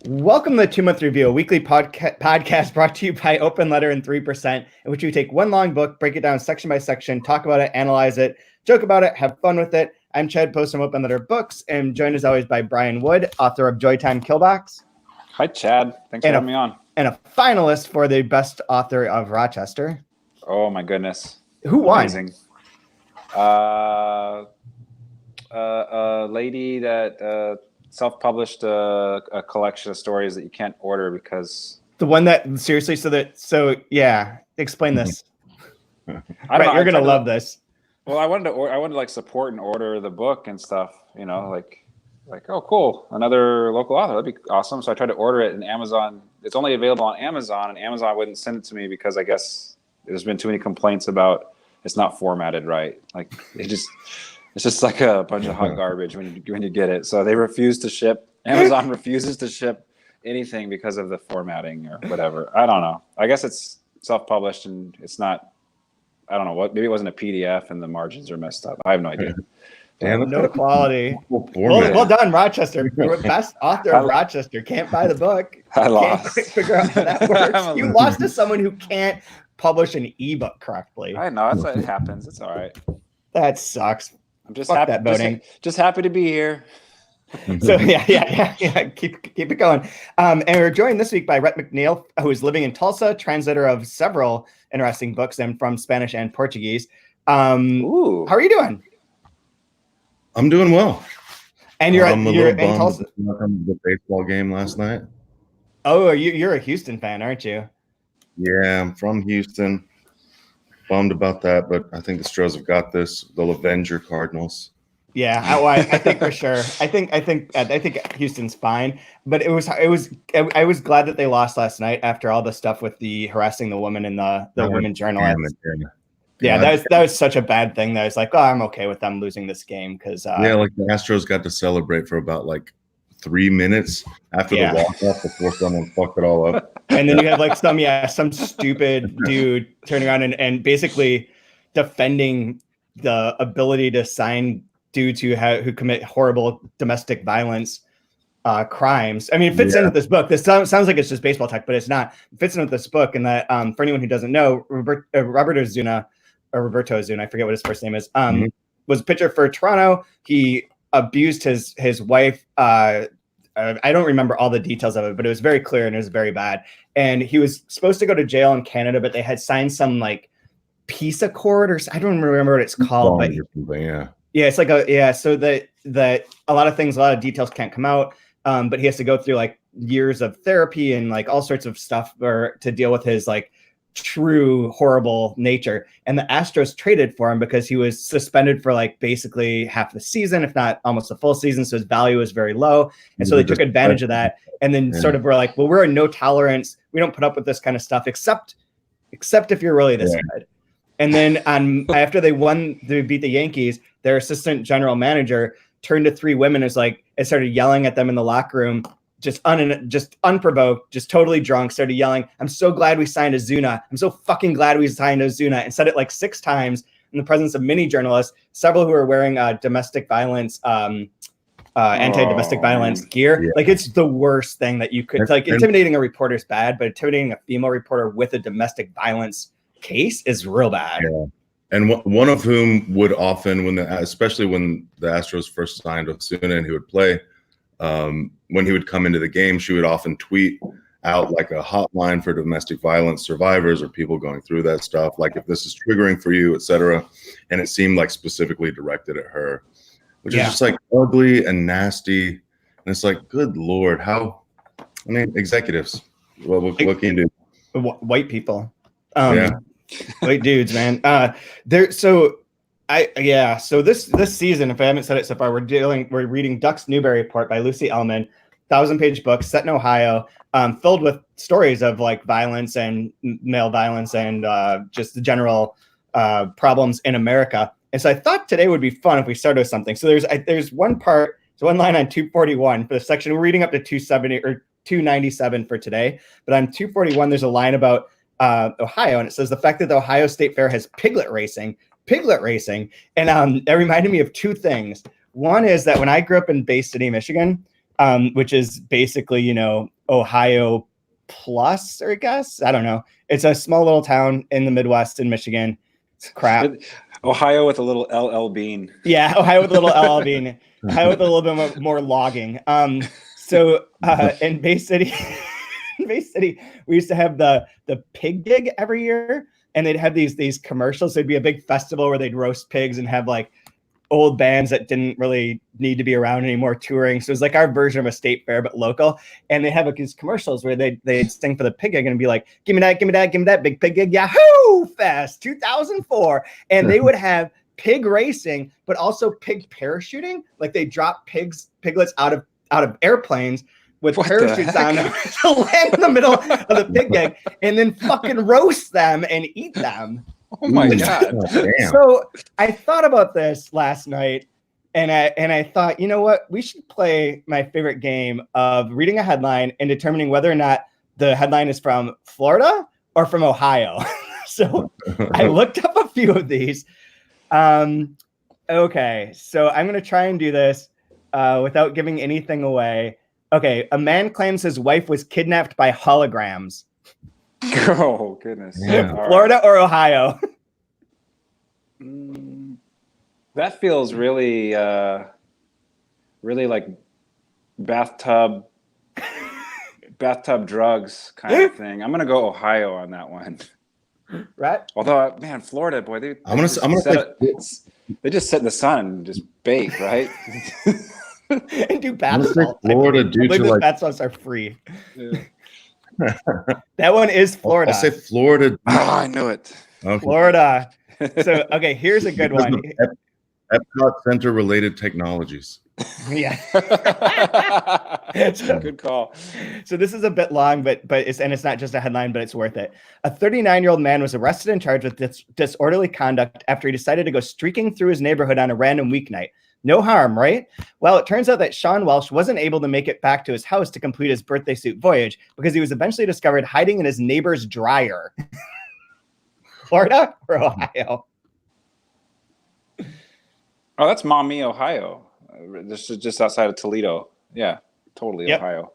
Welcome to the 2-Month Review, a weekly podcast brought to you by Open Letter and 3%, in which we take one long book, break it down section by section, talk about it, analyze it, joke about it, have fun with it. I'm Chad Post from Open Letter Books, and joined as always by Brian Wood, author of Joytime Killbox. Hi, Chad. Thanks for having me on. And a finalist for the best author of Rochester. Oh, my goodness. Who won? Amazing. A lady that self-published a collection of stories that you can't order because the one that seriously. So yeah. Explain this. Right, you're gonna love this. Well, I wanted to like support and order the book and stuff. You know, like oh, cool, another local author. That'd be awesome. So I tried to order it, and Amazon. It's only available on Amazon, and Amazon wouldn't send it to me because I guess there's been too many complaints about it's not formatted right. Like it's just like a bunch of hot garbage when you get it. So they refuse to ship. Amazon refuses to ship anything because of the formatting or whatever. I don't know. I guess it's self-published and it's not. I don't know what. Maybe it wasn't a PDF and the margins are messed up. I have no idea. Damn, no quality. Well done, Rochester. Best author of Rochester. Can't buy the book. I lost. Can't figure out how that works. You lost to someone who can't publish an ebook correctly. I know. That's what it happens. It's all right. That sucks. I'm just happy. That voting. Just happy to be here. So yeah. Keep it going. And we're joined this week by Rhett McNeil, who is living in Tulsa, translator of several interesting books and from Spanish and Portuguese. How are you doing? I'm doing well. And you're in Tulsa. The baseball game last night. Oh, you're a Houston fan, aren't you? Yeah, I'm from Houston. Bummed about that, but I think the Stros have got this. They'll avenge your Cardinals. Yeah, I think for sure. I think Houston's fine, but I was glad that they lost last night after all the stuff with the harassing the woman and the women journalists. Yeah, that was such a bad thing that I was like, oh, I'm okay with them losing this game because like the Astros got to celebrate for about like 3 minutes after the walk-off before someone fucked it all up. And then you have like some stupid dude turning around and basically defending the ability to sign dudes who commit horrible domestic violence crimes. I mean, it fits in with this book. This sounds like it's just baseball talk, but it's not. It fits in with this book, and that for anyone who doesn't know, Roberto Osuna, I forget what his first name is, was a pitcher for Toronto. He abused his wife. I don't remember all the details of it, but it was very clear and it was very bad. And he was supposed to go to jail in Canada, but they had signed some like peace accord, or I don't remember what it's called. But it's like so that a lot of things, a lot of details can't come out. But he has to go through like years of therapy and like all sorts of stuff to deal with his like true horrible nature. And the Astros traded for him because he was suspended for like basically half the season, if not almost the full season. So his value was very low. And so they took advantage of that. And then sort of were like, well, we're a no tolerance. We don't put up with this kind of stuff, except if you're really this good. And then after they beat the Yankees, their assistant general manager turned to three women and started yelling at them in the locker room. Just unprovoked, just totally drunk, started yelling, I'm so glad we signed Osuna. I'm so fucking glad we signed Osuna, and said it like 6 times in the presence of many journalists, several who were wearing domestic violence, anti-domestic violence gear. Yeah. Like it's the worst thing that you could, like intimidating a reporter is bad, but intimidating a female reporter with a domestic violence case is real bad. Yeah. And one of whom would often, especially when the Astros first signed Osuna and he would play, when he would come into the game, she would often tweet out like a hotline for domestic violence survivors or people going through that stuff, like if this is triggering for you, etc. And it seemed like specifically directed at her, which is just like ugly and nasty. And it's like, good Lord, executiors, what can you do? White people, white dudes, man. So this season, if I haven't said it so far, we're reading Duck's NEWBURYPORT by Lucy Ellmann, 1,000-page book set in Ohio, filled with stories of like violence and male violence and just the general problems in America. And so I thought today would be fun if we started with something. So there's one line on 241 for the section. We're reading up to 270 or 297 for today, but on 241 there's a line about Ohio, and it says the fact that the Ohio State Fair has piglet racing, and it reminded me of two things. One is that when I grew up in Bay City, Michigan, which is basically, you know, Ohio plus, or I guess, I don't know. It's a small little town in the Midwest in Michigan. It's crap. Ohio with a little LL Bean. Yeah, Ohio with a little LL Bean. Ohio with a little bit more logging. So in Bay City, we used to have the pig gig every year, and they'd have these commercials. There'd be a big festival where they'd roast pigs and have like old bands that didn't really need to be around anymore touring. So it was like our version of a state fair, but local. And they have like these commercials where they'd sing for the pig gig and be like, give me that, big pig gig, Yahoo Fest 2004. And they would have pig racing, but also pig parachuting. Like they drop piglets out of airplanes with parachutes on them to land in the middle of the pig gig and then fucking roast them and eat them. Oh my God. So I thought about this last night, and I thought, you know what? We should play my favorite game of reading a headline and determining whether or not the headline is from Florida or from Ohio. So I looked up a few of these. Okay, so I'm going to try and do this without giving anything away. Okay, a man claims his wife was kidnapped by holograms. Oh, goodness. Yeah. Florida or Ohio? That feels really, really like bathtub drugs kind of thing. I'm going to go Ohio on that one. Right? Although, man, Florida, boy, they just sit in the sun and just bake, right? And do bath salts. Florida due to like bath salts are free. Yeah. That one is Florida. I'll say Florida. Oh, I knew it. Okay. Florida. So, okay, here's a good one. Epcot Center related technologies. Yeah. Good call. So this is a bit long, but it's not just a headline, but it's worth it. A 39-year-old man was arrested and charged with disorderly conduct after he decided to go streaking through his neighborhood on a random weeknight. No harm, right? Well, it turns out that Sean Welsh wasn't able to make it back to his house to complete his birthday suit voyage because he was eventually discovered hiding in his neighbor's dryer. Florida or Ohio? Oh, that's Maumee, Ohio. Just outside of Toledo. Yeah, totally. Yep. Ohio.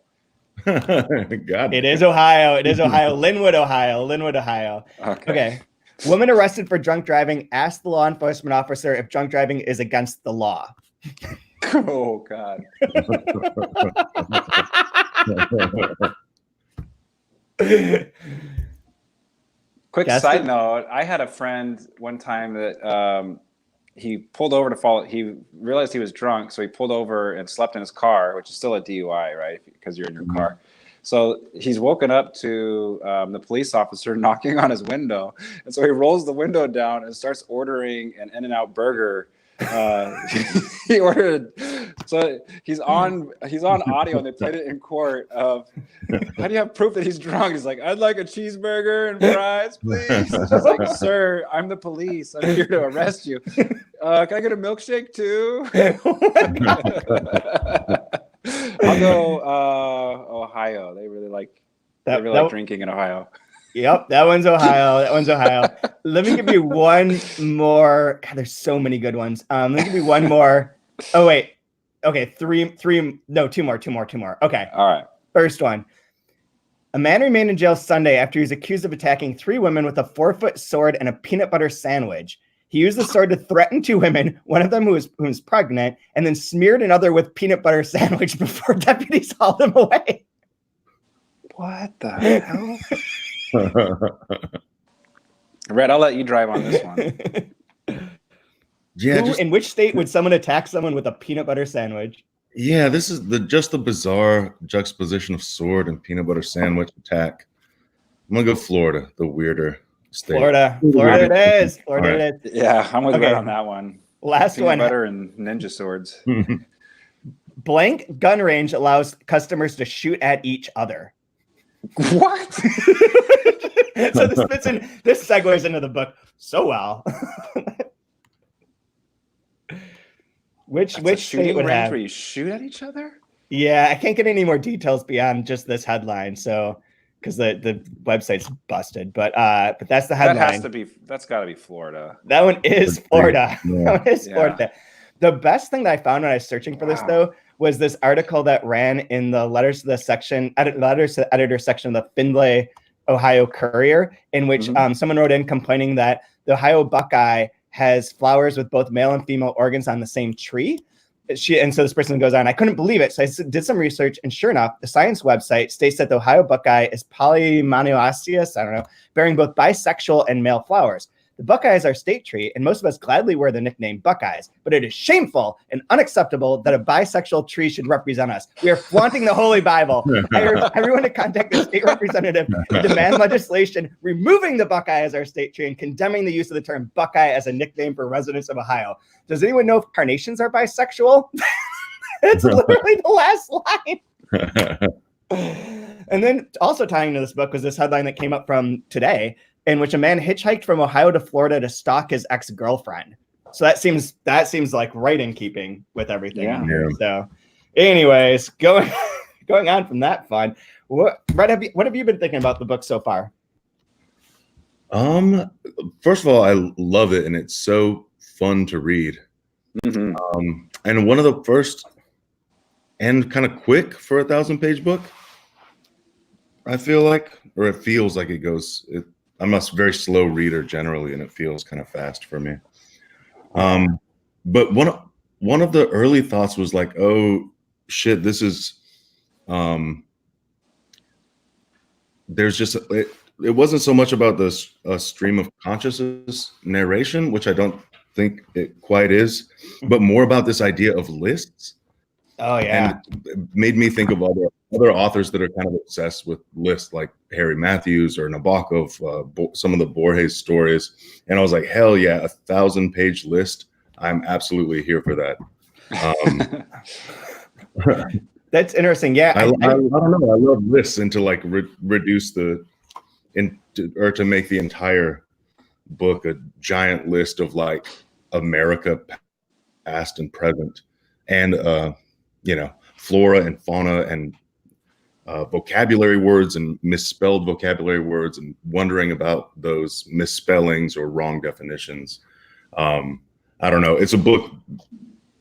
God. It is Ohio. It is Ohio. Linwood, Ohio. Okay. Woman arrested for drunk driving asked the law enforcement officer if drunk driving is against the law. Oh, God. Quick side note. I had a friend one time that he pulled over to follow. He realized he was drunk, so he pulled over and slept in his car, which is still a DUI, right? Because you're in your car. So he's woken up to the police officer knocking on his window. And so he rolls the window down and starts ordering an In-N-Out burger. He ordered, so he's on audio and they played it in court of, how do you have proof that he's drunk? He's like, I'd like a cheeseburger and fries, please. It's just like, sir, I'm the police. I'm here to arrest you. Can I get a milkshake too? I'll go Ohio. They really like drinking in Ohio. Yep, that one's Ohio. Let me give you one more. God, there's so many good ones. Let me give you one more. Oh wait, okay, two more. Okay, all right. First one. A man remained in jail Sunday after he was accused of attacking 3 women with a 4-foot sword and a peanut butter sandwich. He used the sword to threaten 2 women, one of them who was pregnant, and then smeared another with peanut butter sandwich before deputies hauled him away. What the hell? Rhett, I'll let you drive on this one. Yeah. In which state would someone attack someone with a peanut butter sandwich? Yeah, this is the bizarre juxtaposition of sword and peanut butter sandwich attack. I'm gonna go Florida, the weirder state. Florida it is. It is. Yeah, I'm with Rhett on that one. Last peanut one. Butter and ninja swords. Blank gun range allows customers to shoot at each other. What? So this segues into the book so well. Which shooting would range have? Where you shoot at each other? Yeah, I can't get any more details beyond just this headline. So, because the website's busted, but that's the headline. That's got to be Florida. That one is Florida. Yeah. That one is Florida. The best thing that I found when I was searching for this though was this article that ran in the letters to the editor section of the Findlay, Ohio Courier, in which someone wrote in complaining that the Ohio buckeye has flowers with both male and female organs on the same tree. And so this person goes on, I couldn't believe it. So I did some research, and sure enough, the science website states that the Ohio buckeye is polymonoecious, bearing both bisexual and male flowers. The buckeye is our state tree, and most of us gladly wear the nickname Buckeyes, but it is shameful and unacceptable that a bisexual tree should represent us. We are flaunting the Holy Bible. I urge everyone to contact the state representative to demand legislation removing the buckeye as our state tree and condemning the use of the term Buckeye as a nickname for residents of Ohio. Does anyone know if carnations are bisexual? It's literally the last line. And then also tying into this book was this headline that came up from today, in which a man hitchhiked from Ohio to Florida to stalk his ex-girlfriend. So that seems like right in keeping with everything. Yeah. So anyways, going on from that fun, what have you been thinking about the book so far? First of all, I love it, and it's so fun to read. And one of the first, and kind of quick for a 1,000-page book, I feel like, or it feels like it goes. I'm a very slow reader generally, and it feels kind of fast for me. But one of the early thoughts was like, oh shit, this is there's just it wasn't so much about this stream of consciousness narration, which I don't think it quite is, but more about this idea of lists. Oh yeah, and it made me think of other authors that are kind of obsessed with lists, like Harry Matthews or Nabokov, some of the Borges stories. And I was like, hell yeah, a 1,000-page list. I'm absolutely here for that. That's interesting. Yeah, I don't know. I love lists, and to like reduce or to make the entire book a giant list of like America, past and present, and flora and fauna and vocabulary words and misspelled vocabulary words, and wondering about those misspellings or wrong definitions. I don't know. It's a book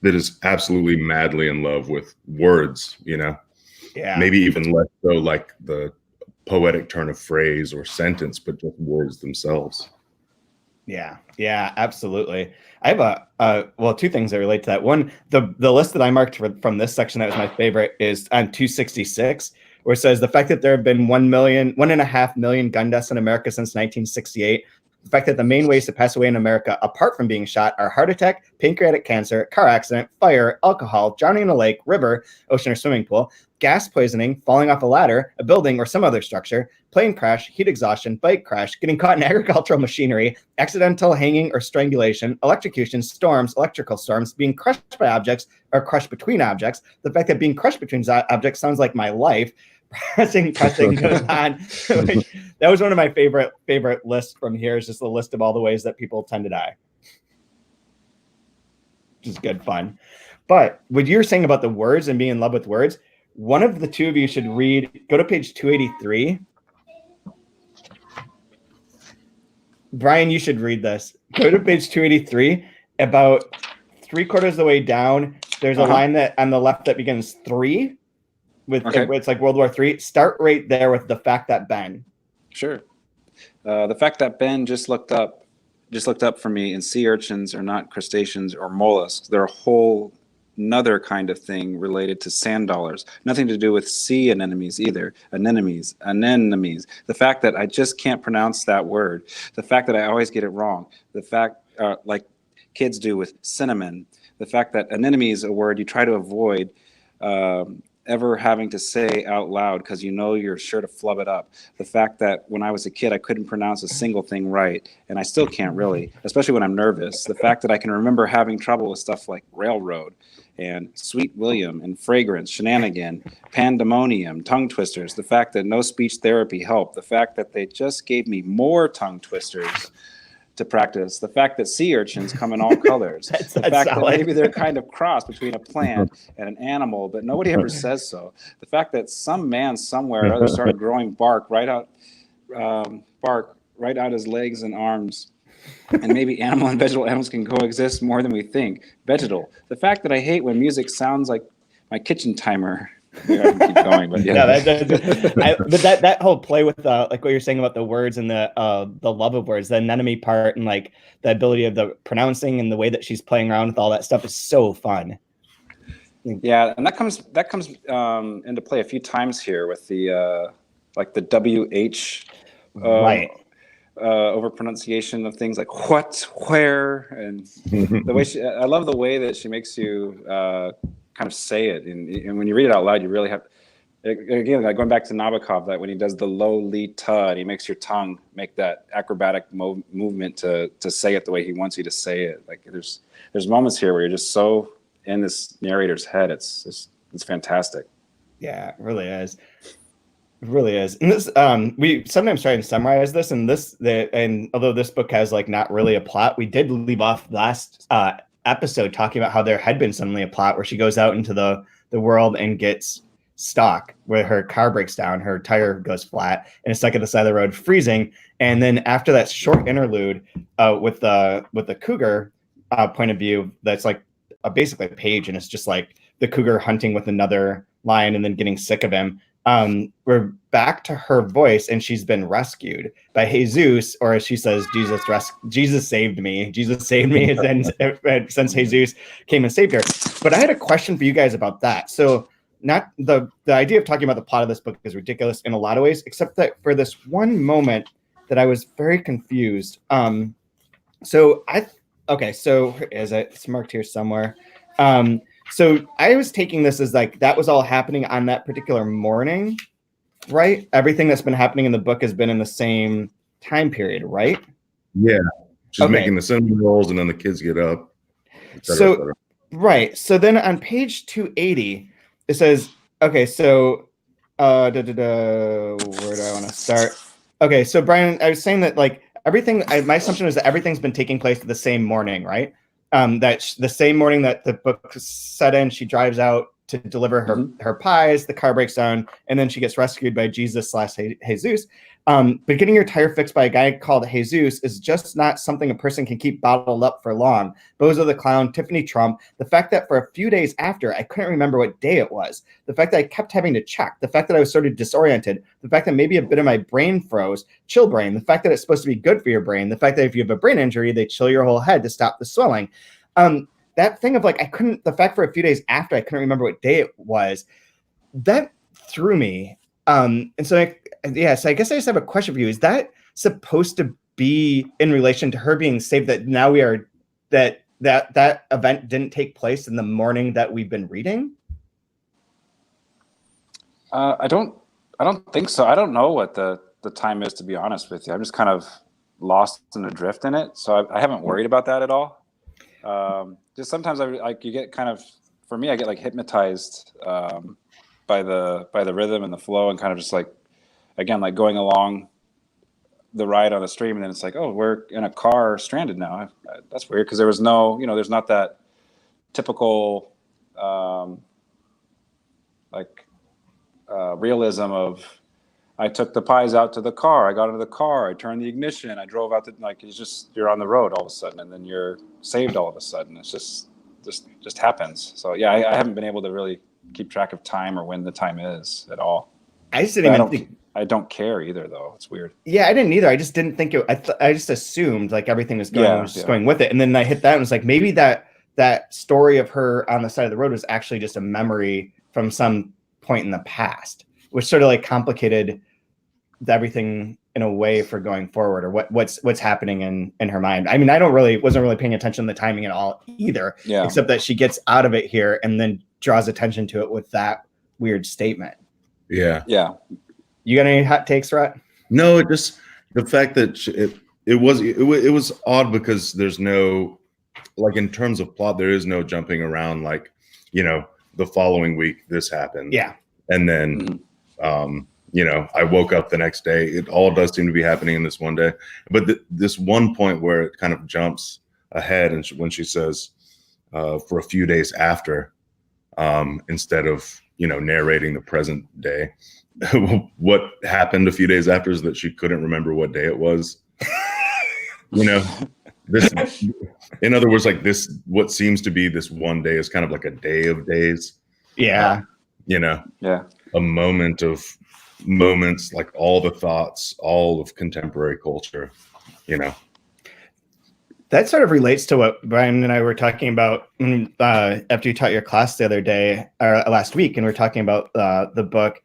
that is absolutely madly in love with words, Yeah. Maybe even less so like the poetic turn of phrase or sentence, but just words themselves. Yeah, absolutely. I have two things that relate to that. One, the list that I marked from this section that was my favorite is on 266, where it says the fact that there have been 1.5 million gun deaths in America since 1968. The fact that the main ways to pass away in America, apart from being shot, are heart attack, pancreatic cancer, car accident, fire, alcohol, drowning in a lake, river, ocean, or swimming pool, gas poisoning, falling off a ladder, a building, or some other structure, plane crash, heat exhaustion, bike crash, getting caught in agricultural machinery, accidental hanging or strangulation, electrocution, storms, electrical storms, being crushed by objects or crushed between objects. The fact that being crushed between objects sounds like my life. Pressing goes on. That was one of my favorite lists from here, is just the list of all the ways that people tend to die. Which is good fun. But what you're saying about the words and being in love with words, one of the two of you should go to page 283. Brian, you should read this. Go to page 283. About 3/4 of the way down, there's a line that on the left that begins 3. It's like World War III. Start right there with the fact that Ben. Sure. The fact that Ben just looked up for me, and sea urchins are not crustaceans or mollusks. They're a whole another kind of thing related to sand dollars. Nothing to do with sea anemones either. Anemones. The fact that I just can't pronounce that word. The fact that I always get it wrong. The fact, like kids do with cinnamon. The fact that anemone is a word you try to avoid ever having to say out loud because you're sure to flub it up. The fact that when I was a kid, I couldn't pronounce a single thing right, and I still can't really, especially when I'm nervous. The fact that I can remember having trouble with stuff like railroad and Sweet William and fragrance, shenanigan, pandemonium, tongue twisters. The fact that no speech therapy helped. The fact that they just gave me more tongue twisters to practice. The fact that sea urchins come in all colors. The fact that maybe they're kind of cross between a plant and an animal, but nobody ever says so. The fact that some man somewhere or other started growing bark right out his legs and arms. And maybe animal and vegetable animals can coexist more than we think. Vegetal. The fact that I hate when music sounds like my kitchen timer. Yeah, I can keep going, but yeah. No, but that whole play with like what you're saying about the words and the love of words, the anemone part, and like the ability of the pronouncing and the way that she's playing around with all that stuff is so fun. Yeah, and that comes into play a few times here with the like the WH right. Over pronunciation of things like what, where, and the way I love the way that she makes you kind of say it, and when you read it out loud, you really have. Again, like going back to Nabokov, that when he does the low li ta, and he makes your tongue make that acrobatic movement to say it the way he wants you to say it. Like there's moments here where you're just so in this narrator's head. It's fantastic. Yeah, it really is. It really is. And this we sometimes try and summarize this, and although this book has like not really a plot, we did leave off last episode talking about how there had been suddenly a plot where she goes out into the world and gets stuck, where her car breaks down, her tire goes flat, and it's stuck at the side of the road, freezing. And then after that short interlude with the cougar point of view, that's like basically a page, and it's just like the cougar hunting with another lion and then getting sick of him. We're back to her voice, and she's been rescued by Jesus, or as she says, Jesus saved me. Jesus saved me, and since Jesus came and saved her. But I had a question for you guys about that. So not the idea of talking about the plot of this book is ridiculous in a lot of ways, except that for this one moment that I was very confused. So it's marked here somewhere. So I was taking this as like that was all happening on that particular morning, right? Everything that's been happening in the book has been in the same time period, right? Yeah. She's making the cinnamon rolls, and then the kids get up. Et cetera, et cetera. Right. So then on page 280, it says, okay, so where do I want to start? Okay, so Brian, I was saying that like everything, my assumption is that everything's been taking place the same morning, right? That the same morning that the book set in, she drives out to deliver her pies, the car breaks down, and then she gets rescued by Jesus/Jesus. But getting your tire fixed by a guy called Jesus is just not something a person can keep bottled up for long. Bozo the Clown, Tiffany Trump, the fact that for a few days after, I couldn't remember what day it was, the fact that I kept having to check, the fact that I was sort of disoriented, the fact that maybe a bit of my brain froze, chill brain, the fact that it's supposed to be good for your brain, the fact that if you have a brain injury, they chill your whole head to stop the swelling. That thing of like, the fact for a few days after, I couldn't remember what day it was, that threw me. And so I guess I just have a question for you. Is that supposed to be in relation to her being saved, that now we are, that event didn't take place in the morning that we've been reading? I don't think so. I don't know what the time is, to be honest with you. I'm just kind of lost and adrift in it. So I haven't worried about that at all. Just sometimes you get kind of, for me, I get like hypnotized by the rhythm and the flow, and kind of just like, again, like going along the ride on a stream, and then it's like, oh, we're in a car stranded now. That's weird, because there was no, there's not that typical realism of, I took the pies out to the car, I got into the car, I turned the ignition, I drove out it's just, you're on the road all of a sudden, and then you're saved all of a sudden. It's just happens. So yeah, I haven't been able to really keep track of time or when the time is at all. I just didn't even think. I don't care either, though. It's weird. Yeah, I didn't either. I just didn't think it. I just assumed like everything was going with it, and then I hit that and was like, maybe that story of her on the side of the road was actually just a memory from some point in the past, which sort of like complicated everything in a way for going forward, or what's happening in her mind. I mean, wasn't really paying attention to the timing at all either, except that she gets out of it here and then draws attention to it with that weird statement. Yeah. You got any hot takes, Rhett? No, it just, the fact that it was odd, because there's no, like, in terms of plot, there is no jumping around, like, the following week this happened. Yeah. And then I woke up the next day. It all does seem to be happening in this one day. But this one point where it kind of jumps ahead, and when she says for a few days after, instead of narrating the present day, what happened a few days after is that she couldn't remember what day it was. This, in other words, like this, what seems to be this one day is kind of like a day of days. Yeah. You know, Yeah. a moment of moments, like all the thoughts, all of contemporary culture, you know. That sort of relates to what Brian and I were talking about after you taught your class the other day, or last week, and we're talking about the book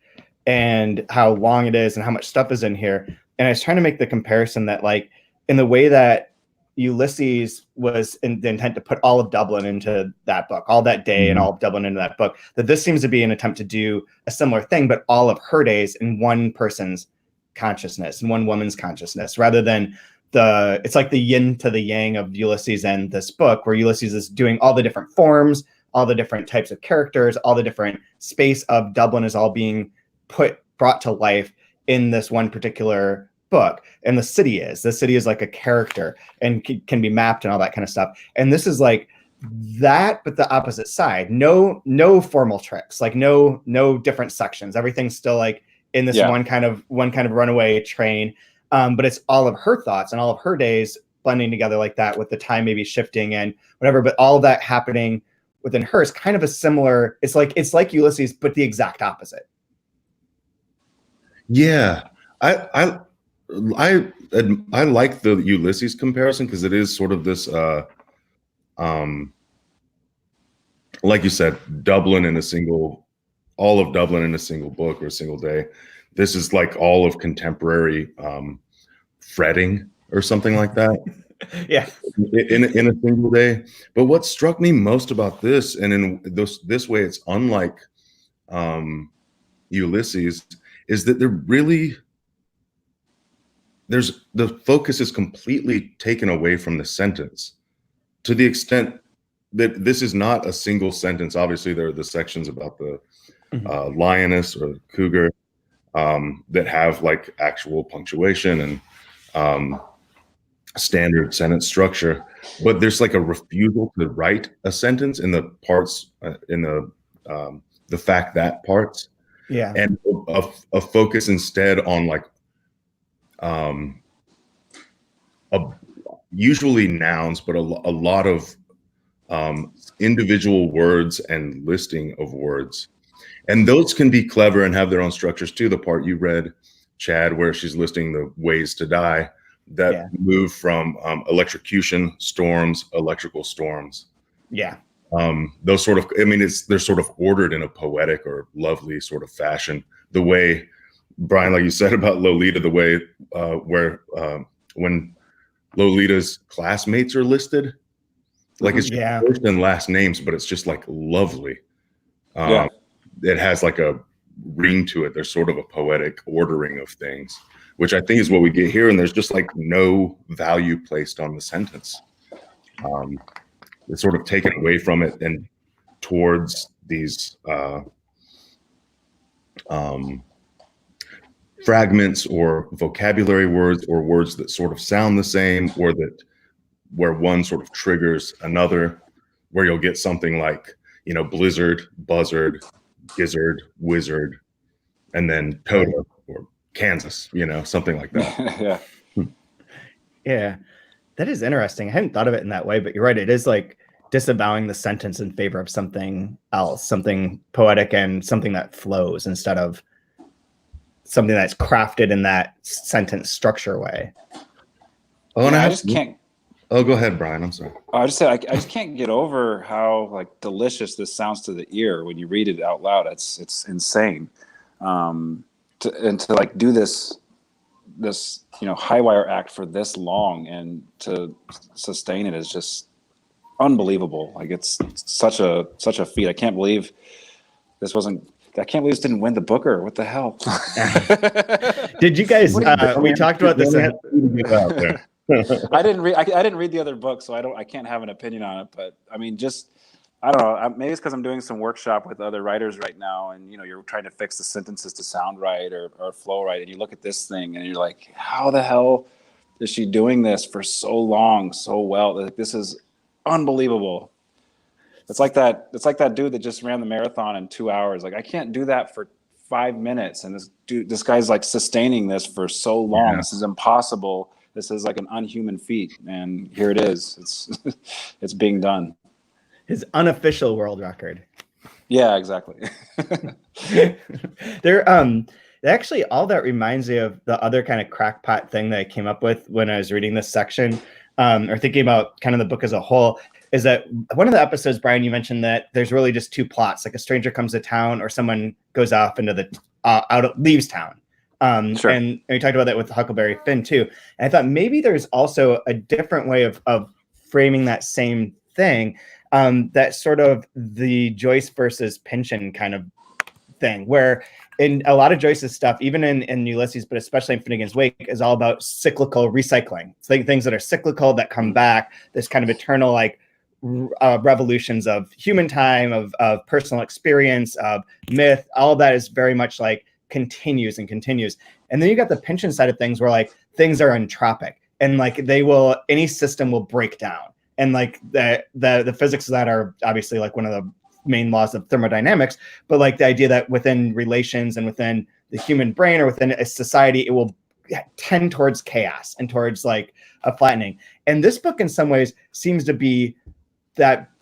and how long it is and how much stuff is in here. And I was trying to make the comparison that, like, in the way that Ulysses was in the intent to put all of Dublin into that book, all that day and all of Dublin into that book, that this seems to be an attempt to do a similar thing, but all of her days in one person's consciousness, in one woman's consciousness, rather than it's like the yin to the yang of Ulysses and this book, where Ulysses is doing all the different forms, all the different types of characters, all the different space of Dublin is all being brought to life in this one particular book. And the city is like a character and can be mapped and all that kind of stuff. And this is like that, but the opposite side. No formal tricks, like no different sections. Everything's still like in this one kind of runaway train. But it's all of her thoughts and all of her days blending together like that, with the time maybe shifting and whatever, but all of that happening within her is kind of a similar, it's like Ulysses, but the exact opposite. Yeah. I like the Ulysses comparison, because it is sort of this like you said, all of Dublin in a single book or a single day. This is like all of contemporary fretting or something like that. Yeah. In a single day. But what struck me most about this, and in this way it's unlike Ulysses, is that the focus is completely taken away from the sentence, to the extent that this is not a single sentence. Obviously there are the sections about the lioness or the cougar that have like actual punctuation and standard sentence structure, but there's like a refusal to write a sentence in the parts in the fact that parts, and a focus instead on like usually nouns, but a lot of individual words and listing of words. And those can be clever and have their own structures too. The part you read, Chad, where she's listing the ways to die, that move from electrocution storms, electrical storms. Yeah. Those sort of, I mean, they're sort of ordered in a poetic or lovely sort of fashion. The way, Brian, like you said about Lolita, the way where when Lolita's classmates are listed, like it's first and last names, but it's just like lovely. It has like a ring to it. There's sort of a poetic ordering of things, which I think is what we get here. And there's just like no value placed on the sentence. It's sort of taken away from it and towards these fragments or vocabulary words, or words that sort of sound the same, or that where one sort of triggers another, where you'll get something like, you know, blizzard, buzzard, gizzard, wizard, and then Toto or Kansas, you know, something like that. Yeah, that is interesting. I hadn't thought of it in that way, but you're right. It is like disavowing the sentence in favor of something else, something poetic and something that flows, instead of something that's crafted in that sentence structure way. Oh, and I just can't. Oh, go ahead, Brian. I'm sorry. I just said I just can't get over how like delicious this sounds to the ear when you read it out loud. It's insane. To like do this high wire act for this long and to sustain it is just unbelievable. Like it's such a feat. I can't believe this didn't win the Booker. What the hell? Did you guys? We talked about this. I didn't read the other book, so I can't have an opinion on it. But I mean, I don't know. Maybe it's because I'm doing some workshop with other writers right now, and you're trying to fix the sentences to sound right or flow right, and you look at this thing and you're like, how the hell is she doing this for so long, so well? Like, this is unbelievable. It's like that dude that just ran the marathon in 2 hours. Like, I can't do that for 5 minutes, and this guy's like sustaining this for so long. Yeah. This is impossible. This is like an unhuman feat, and here it is. It's being done. His unofficial world record. Yeah, exactly. Actually, all that reminds me of the other kind of crackpot thing that I came up with when I was reading this section, or thinking about kind of the book as a whole, is that one of the episodes, Brian, you mentioned that there's really just two plots, like a stranger comes to town or someone goes off into the leaves town. Sure. And we talked about that with Huckleberry Finn too. And I thought maybe there's also a different way of framing that same thing, that sort of the Joyce versus Pynchon kind of thing, where in a lot of Joyce's stuff, even in Ulysses, but especially in Finnegan's Wake, is all about cyclical recycling. It's like things that are cyclical that come back, this kind of eternal like revolutions of human time, of personal experience, of myth. All of that is very much like continues and continues. And then you got the Pynchon side of things where like things are entropic and like any system will break down. And like the physics of that are obviously like one of the main laws of thermodynamics, but like the idea that within relations and within the human brain or within a society, it will tend towards chaos and towards like a flattening. And this book in some ways seems to be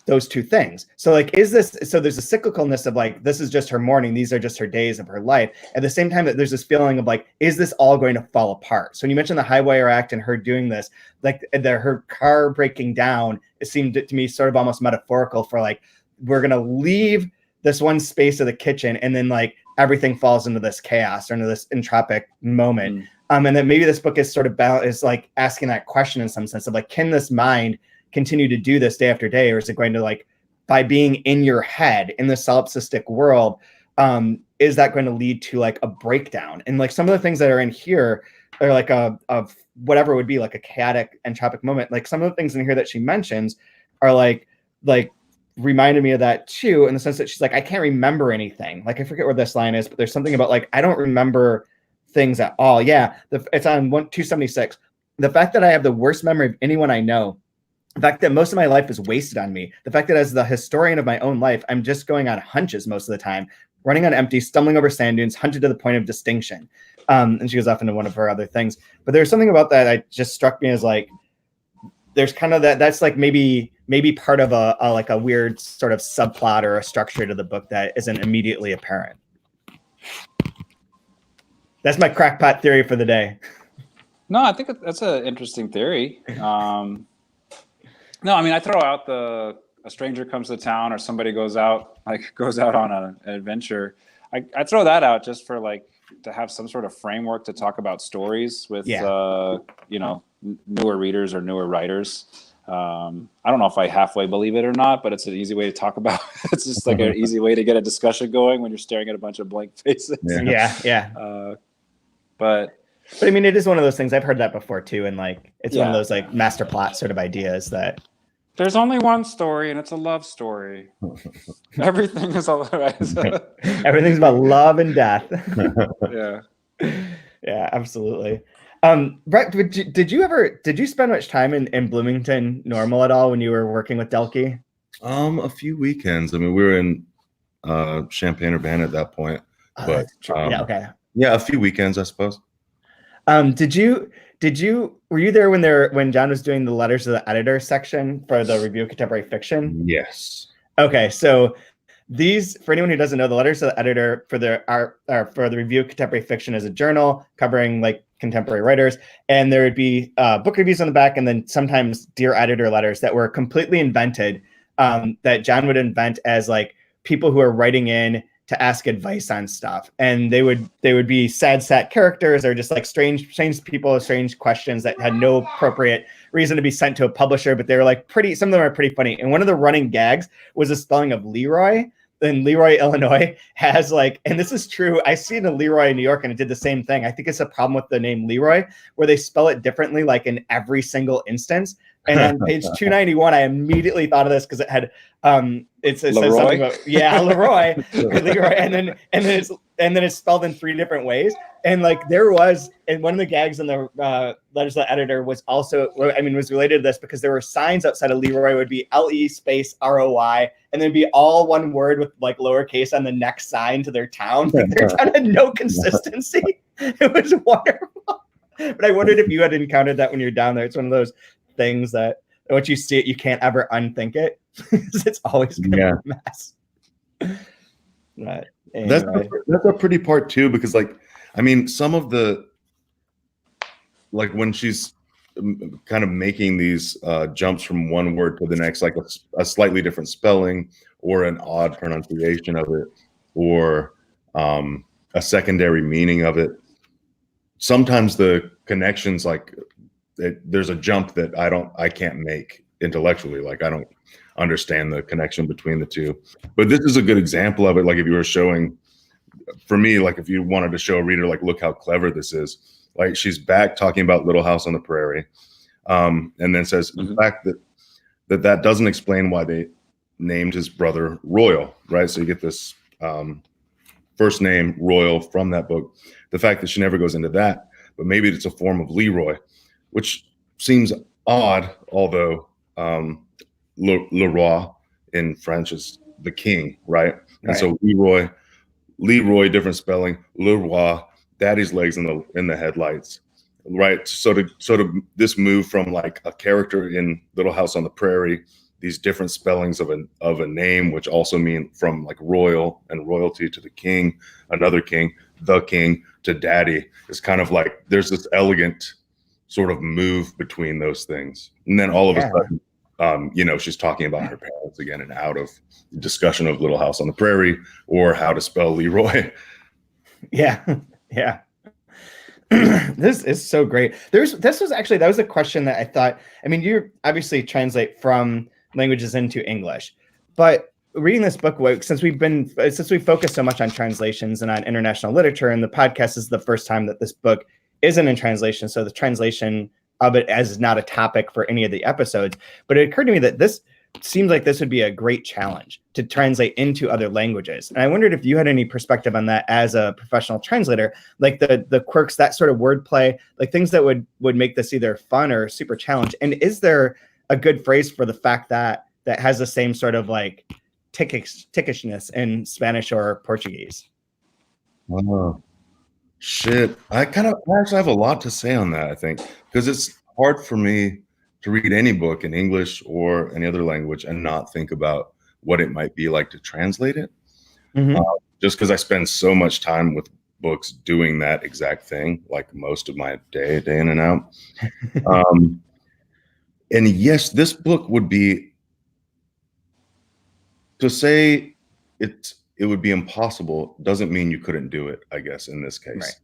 those two things. So like, there's a cyclicalness of like, this is just her morning, these are just her days of her life. At the same time that there's this feeling of like, is this all going to fall apart? So when you mentioned the High Wire Act and her doing this, like her car breaking down, it seemed to me sort of almost metaphorical for like, we're going to leave this one space of the kitchen and then like everything falls into this chaos or into this entropic moment. And then maybe this book is sort of is like asking that question in some sense of like, can this mind continue to do this day after day? Or is it going to like, by being in your head in the solipsistic world, is that going to lead to like a breakdown? And like some of the things that are in here are like of whatever would be like a chaotic entropic moment. Like some of the things in here that she mentions are like reminded me of that too, in the sense that she's like, I can't remember anything. Like, I forget where this line is, but there's something about like, I don't remember things at all. Yeah. It's on 276. The fact that I have the worst memory of anyone I know, the fact that most of my life is wasted on me, the fact that as the historian of my own life, I'm just going on hunches most of the time, running on empty, stumbling over sand dunes, hunted to the point of distinction. And she goes off into one of her other things. But there's something about that just struck me as like, there's kind of that's like maybe part of a weird sort of subplot or a structure to the book that isn't immediately apparent. That's my crackpot theory for the day. No, I think that's an interesting theory. No, I mean, I throw out a stranger comes to town or somebody goes out on an adventure. I throw that out just for like to have some sort of framework to talk about stories with, newer readers or newer writers. I don't know if I halfway believe it or not, but it's an easy way to talk about. It's just like an easy way to get a discussion going when you're staring at a bunch of blank faces. Yeah. But I mean, it is one of those things. I've heard that before too, and like it's one of those like master plot sort of ideas that there's only one story, and it's a love story. Everything is all right. Everything's about love and death. Yeah, absolutely. Brett, did you spend much time in Bloomington Normal at all when you were working with Delkey? A few weekends. I mean, we were in Champaign-Urbana at that point, but a few weekends, I suppose. Were you there when John was doing the letters to the editor section for the Review of Contemporary Fiction? Yes. Okay, so these, for anyone who doesn't know, the letters to the editor for the Review of Contemporary Fiction is a journal covering like contemporary writers, and there would be book reviews on the back, and then sometimes Dear Editor letters that were completely invented, that John would invent as like people who are writing in to ask advice on stuff, and they would be sad characters or just like strange people with strange questions that had no appropriate reason to be sent to a publisher, but they were like some of them are pretty funny. And one of the running gags was the spelling of Leroy. In Leroy, Illinois has like, and this is true, I see it in Leroy, New York, and it did the same thing. I think it's a problem with the name Leroy, where they spell it differently, like in every single instance. And on page 291, I immediately thought of this because it had it says something about Leroy, Leroy, and then it's spelled in 3 different ways. And like there was, and one of the gags in the letters to the editor was related to this, because there were signs outside of Leroy would be LE space ROY, and then be all one word with like lowercase on the next sign to their town. Like, their town had no consistency. It was wonderful. But I wondered if you had encountered that when you're down there. It's one of those things that once you see it, you can't ever unthink it. It's always gonna be a mess. Right. That's Anyway. that's a pretty part too, because like, I mean, some of the, like when she's kind of making these jumps from one word to the next, like a slightly different spelling or an odd pronunciation of it, or a secondary meaning of it. Sometimes the connections, like there's a jump that I can't make intellectually. Like I don't understand the connection between the two. But this is a good example of it. Like if you were showing, for me, like if you wanted to show a reader, like, look how clever this is. Like she's back talking about Little House on the Prairie, and then says the fact that doesn't explain why they named his brother Royal, right? So you get this first name Royal from that book. The fact that she never goes into that, but maybe it's a form of Leroy, which seems odd, although Le Roi in French is the king, right? And so Leroy, different spelling, Le Roi, daddy's legs in the headlights, right? So to this move from like a character in Little House on the Prairie, these different spellings of a name, which also mean from like royal and royalty to the king, another king, the king to daddy, is kind of like there's this elegant sort of move between those things. And then all of a sudden, she's talking about her parents again and out of discussion of Little House on the Prairie or how to spell Leroy. Yeah. Yeah. This is so great. That was a question that I thought, I mean, you obviously translate from languages into English, but reading this book, since we focus so much on translations and on international literature, and the podcast is the first time that this book isn't in translation. So the translation of it as not a topic for any of the episodes, but it occurred to me that this seems like this would be a great challenge to translate into other languages. And I wondered if you had any perspective on that as a professional translator, like the quirks, that sort of wordplay, like things that would make this either fun or super challenge. And is there a good phrase for the fact that has the same sort of like tickishness in Spanish or Portuguese? Oh, shit. I actually have a lot to say on that, I think, because it's hard for me to read any book in English or any other language and not think about what it might be like to translate it. Just because I spend so much time with books doing that exact thing, like most of my day in and out. And yes, this book would be, to say it would be impossible doesn't mean you couldn't do it, I guess, in this case.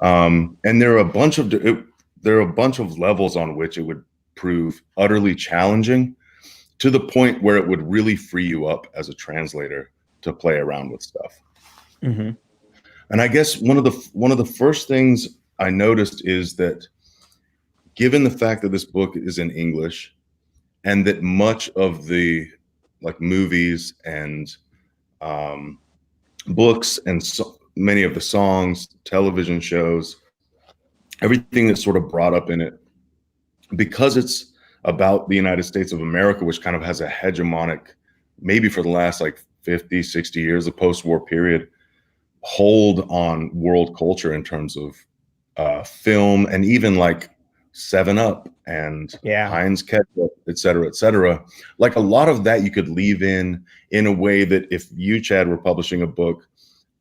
Right. And there are a bunch of levels on which it would prove utterly challenging, to the point where it would really free you up as a translator to play around with stuff. And I guess one of the first things I noticed is that, given the fact that this book is in English, and that much of the like movies and books and many of the songs, television shows, everything that's sort of brought up in it, because it's about the United States of America, which kind of has a hegemonic, maybe for the last like 50, 60 years, the post-war period, hold on world culture in terms of film, and even like 7-Up and Heinz ketchup, et cetera, like a lot of that you could leave in a way that if you, Chad, were publishing a book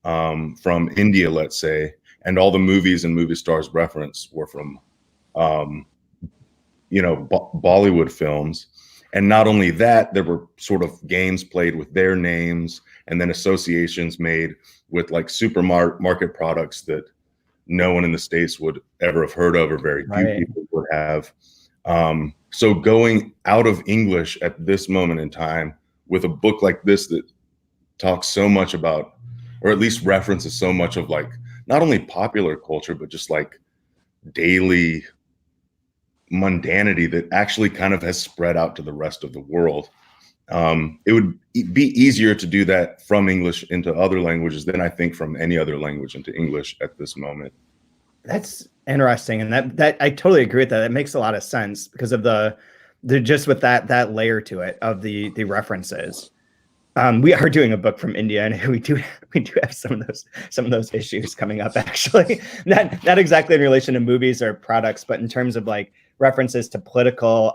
from India, let's say, and all the movies and movie stars reference were from Bollywood films, and not only that, there were sort of games played with their names, and then associations made with like supermarket products that no one in the States would ever have heard of, or very few people would have. So going out of English at this moment in time with a book like this that talks so much about, or at least references so much of like not only popular culture, but just like daily mundanity that actually kind of has spread out to the rest of the world. It would be easier to do that from English into other languages than I think from any other language into English at this moment. That's interesting. And that I totally agree with that. That makes a lot of sense because of the just with that layer to it of the references. We are doing a book from India, and we do have some of those issues coming up, actually. Not exactly in relation to movies or products, but in terms of like references to political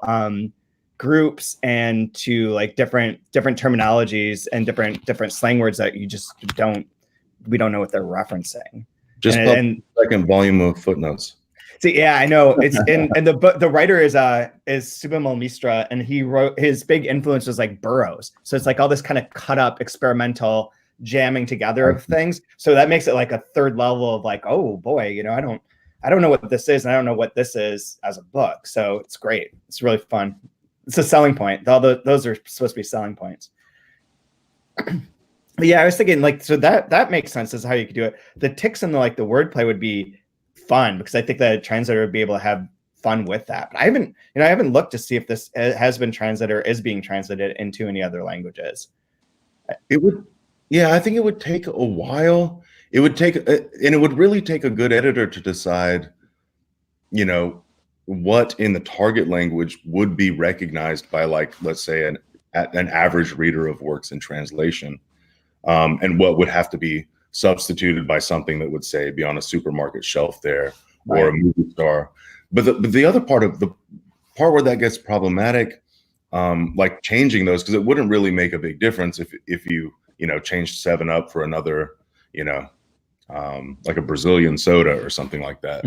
groups and to like different terminologies and different slang words that we don't know what they're referencing. Just and second volume of Footnotes. See, yeah, I know. It's and the writer is Subimal Mistra, and he wrote, his big influence was like Burroughs. So it's like all this kind of cut up experimental jamming together of things. So that makes it like a third level of like, oh boy, you know, I don't know what this is, and I don't know what this is as a book. So it's great. It's really fun. It's a selling point. All those are supposed to be selling points. But yeah, I was thinking like, so that makes sense as how you could do it. The ticks and the wordplay would be fun because I think the translator would be able to have fun with that. But I haven't looked to see if this has been translated or is being translated into any other languages. It would, yeah, I think it would take a while. It would take, and it would really take a good editor to decide, you know, what in the target language would be recognized by, like, let's say an average reader of works in translation, and what would have to be substituted by something that would, say, be on a supermarket shelf there, or a movie star. But the other part of the part where that gets problematic, like changing those, because it wouldn't really make a big difference if you changed 7-Up for another, like a Brazilian soda or something like that.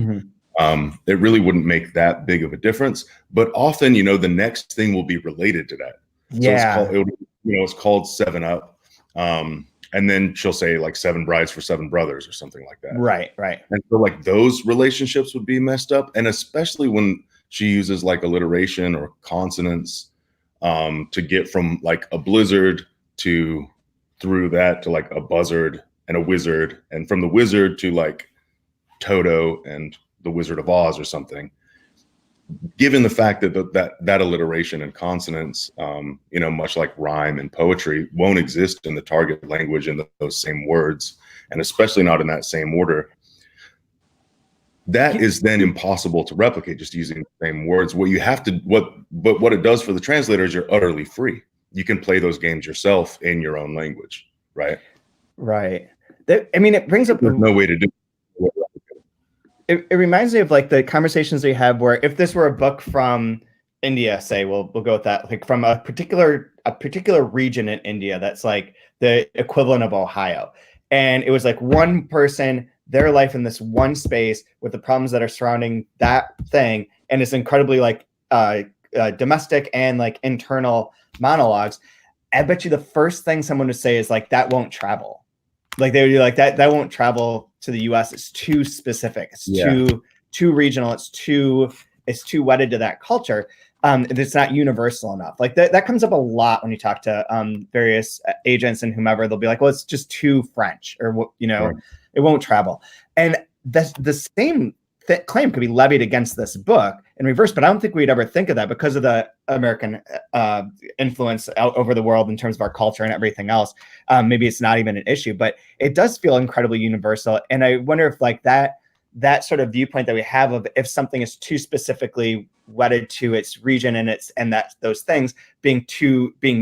It really wouldn't make that big of a difference. But often, the next thing will be related to that. Yeah. So it's called 7-Up. And then she'll say like 7 brides for 7 brothers or something like that. Right. And so like those relationships would be messed up. And especially when she uses like alliteration or consonants to get from like a blizzard through that to like a buzzard and a wizard, and from the wizard to like Toto and the Wizard of Oz or something. Given the fact that alliteration and consonants, much like rhyme and poetry, won't exist in the target language in those same words, and especially not in that same order, that is then impossible to replicate just using the same words. What it does for the translator is you're utterly free. You can play those games yourself in your own language, right? Right. It brings up. There's no way to do it. It reminds me of like the conversations we have where if this were a book from India, say, we'll go with that, like from a particular region in India that's like the equivalent of Ohio, and it was like one person, their life in this one space with the problems that are surrounding that thing, and it's incredibly like domestic and like internal monologues. I bet you the first thing someone would say is like, that won't travel. Like they would be like, that won't travel to the US. It's too specific. It's too regional. It's too wedded to that culture. It's not universal enough. Like that comes up a lot when you talk to various agents and whomever. They'll be like, well, it's just too French, or it won't travel. And the same claim could be levied against this book in reverse, but I don't think we'd ever think of that because of the American influence out over the world in terms of our culture and everything else. Maybe it's not even an issue, but it does feel incredibly universal. And I wonder if like that sort of viewpoint that we have of if something is too specifically wedded to its region and those things being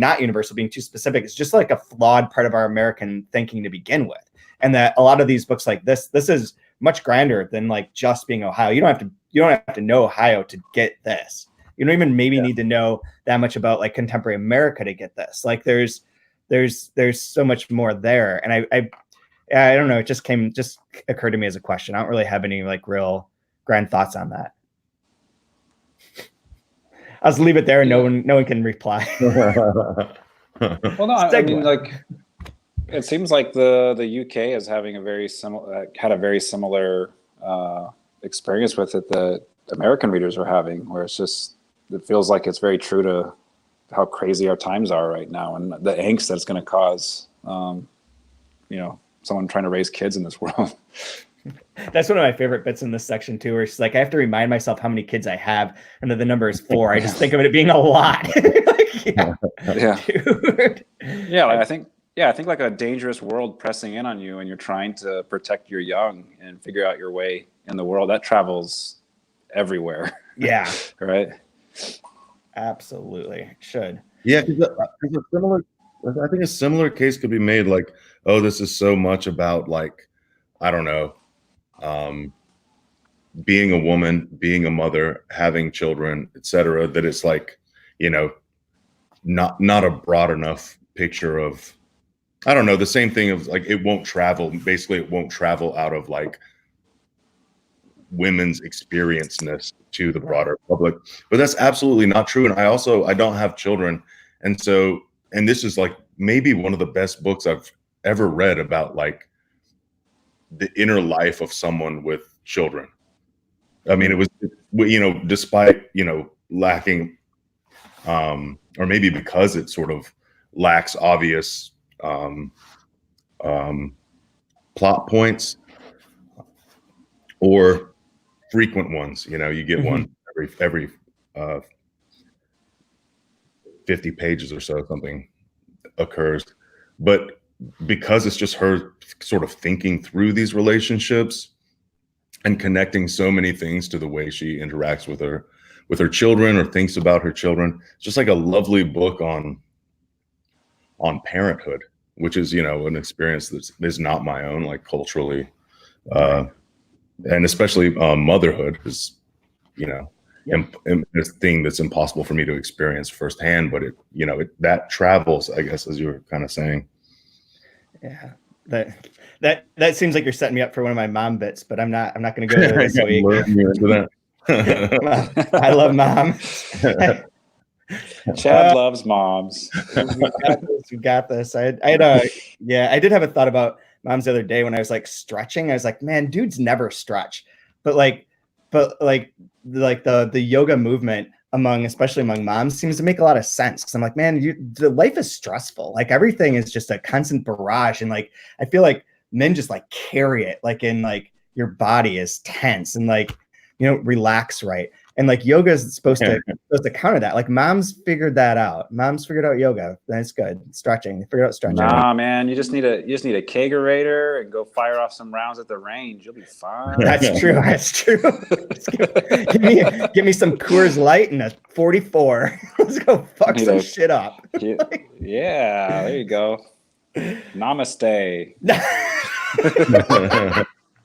not universal, being too specific, is just like a flawed part of our American thinking to begin with. And that a lot of these books like this is much grander than like just being Ohio. You don't have to know Ohio to get this. You don't even need to know that much about like contemporary America to get this. Like there's so much more there. And I don't know. It just occurred to me as a question. I don't really have any like real grand thoughts on that. I'll just leave it there and no one can reply. Well, no, I mean, like, it seems like the UK is having a very similar experience with it that American readers are having, where it feels like it's very true to how crazy our times are right now, and the angst that it's going to cause, someone trying to raise kids in this world. That's one of my favorite bits in this section too, where she's like, I have to remind myself how many kids I have, and the number is 4. I just think of it being a lot. Dude. I think like a dangerous world pressing in on you, and you're trying to protect your young and figure out your way in the world that travels everywhere. Yeah. Right. Absolutely. It should. Yeah. I think a similar case could be made like, oh, this is so much about like, I don't know, being a woman, being a mother, having children, etc., that it's like, not a broad enough picture of, I don't know, the same thing of like it won't travel. Basically, it won't travel out of like women's experienceness to the broader public. But that's absolutely not true. And I don't have children, and so, and this is like maybe one of the best books I've ever read about like the inner life of someone with children. I mean, it was, despite, lacking, or maybe because it sort of lacks obvious plot points or frequent ones. You get one every 50 pages or so, something occurs. But because it's just her sort of thinking through these relationships and connecting so many things to the way she interacts with her children or thinks about her children, it's just like a lovely book on parenthood, which is, an experience that is not my own, like culturally, and especially motherhood is, a thing that's impossible for me to experience firsthand, but that travels, I guess, as you were kind of saying. Yeah, that seems like you're setting me up for one of my mom bits, but I'm not going to go there this week. I love mom. Chad loves moms. We got this. I did have a thought about moms the other day when I was like stretching. I was like, man, dudes never stretch, but the yoga movement especially among moms seems to make a lot of sense. Cause I'm like, man, the life is stressful. Like everything is just a constant barrage. And like, I feel like men just like carry it, like in like your body is tense and like, relax. Right. And like yoga is supposed to counter that. Like moms figured that out. Moms figured out yoga. That's good. Stretching. They figured out stretching. Nah, man, you just need a kegerator and go fire off some rounds at the range. You'll be fine. That's true. Give me some Coors Light and a 44. Let's go fuck some shit up. Yeah, there you go. Namaste.